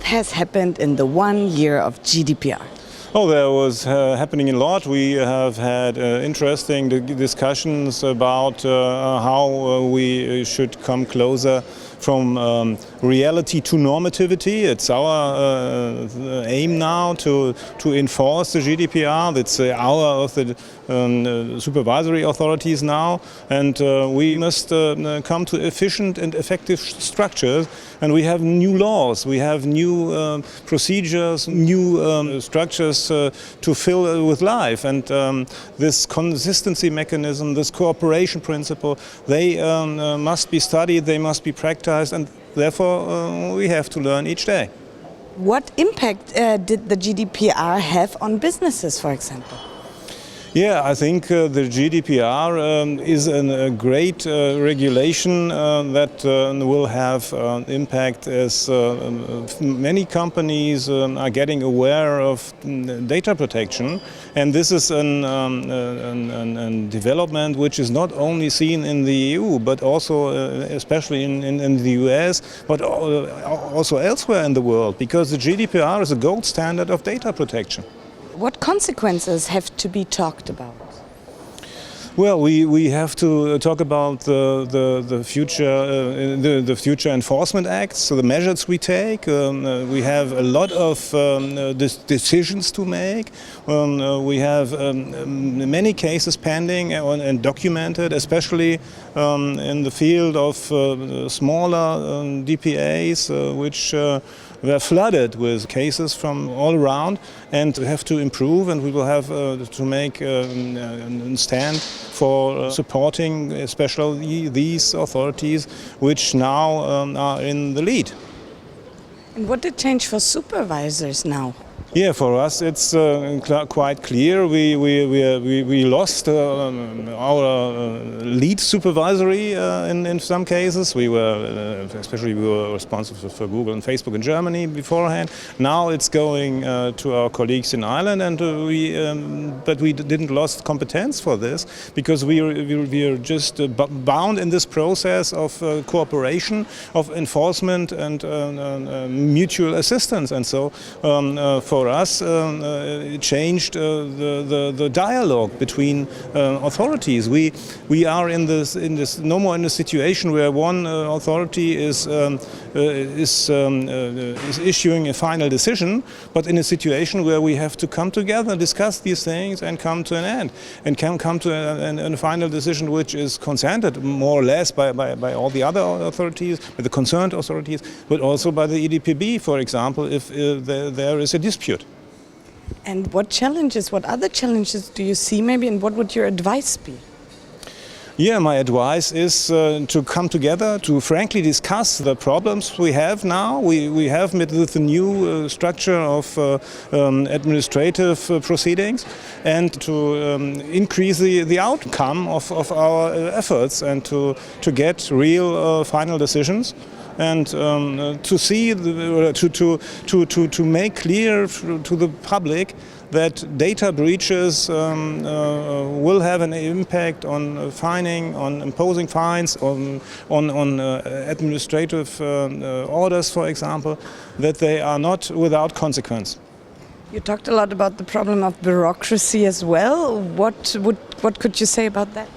has happened in the 1 year of GDPR? Oh, there was happening a lot. We have had interesting discussions about how we should come closer from reality to normativity. It's our aim now to enforce the GDPR. It's the hour of the supervisory authorities now, and we must come to efficient and effective structures. And we have new laws, we have new procedures, new structures to fill with life. And this consistency mechanism, this cooperation principle, they must be studied, they must be practiced, and therefore we have to learn each day. What impact did the GDPR have on businesses, for example? Yeah, I think the GDPR is a great regulation that will have impact as many companies are getting aware of data protection. And this is a development which is not only seen in the EU, but also especially in the US, but also elsewhere in the world, because the GDPR is a gold standard of data protection. What consequences have to be talked about? Well, we have to talk about the future enforcement acts, so the measures we take. We have a lot of decisions to make. We have many cases pending and documented, especially in the field of smaller DPAs, which were flooded with cases from all around, and we have to improve, and we will have to make a stand for supporting especially these authorities which now are in the lead. And what did change for supervisors now? Yeah, for us it's quite clear. We lost our lead supervisory in some cases. We were responsible for Google and Facebook in Germany beforehand. Now it's going to our colleagues in Ireland, and but we didn't lose competence for this, because we are just bound in this process of cooperation, of enforcement, and mutual assistance. And so for us, it changed the dialogue between authorities. We are in this no more in a situation where one authority is issuing a final decision, but in a situation where we have to come together, discuss these things, and come to an end, and come to a final decision which is consented more or less by all the other authorities, by the concerned authorities, but also by the EDPD, for example, if there is a dispute. And what other challenges do you see maybe, and what would your advice be? Yeah, my advice is to come together, to frankly discuss the problems we have now. We have with the new structure of administrative proceedings, and to increase the outcome of our efforts, and to get real final decisions. And to see, to make clear to the public that data breaches will have an impact on fining, on imposing fines, on administrative orders, for example, that they are not without consequence. You talked a lot about the problem of bureaucracy as well. What could you say about that?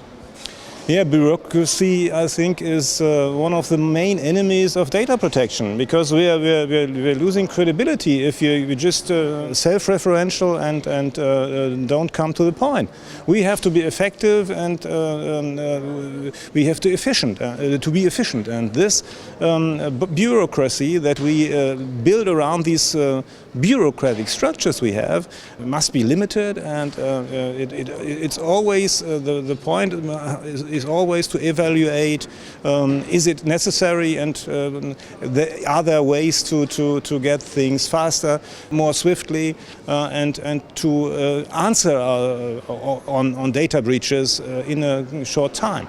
Yeah, bureaucracy, I think, is one of the main enemies of data protection, because we're losing credibility if you're just self-referential and don't come to the point. We have to be effective, and we have to be efficient. And this bureaucracy that we build around these bureaucratic structures we have must be limited, and it's always the point is always to evaluate, is it necessary, and are there ways to get things faster, more swiftly, and to answer on data breaches in a short time.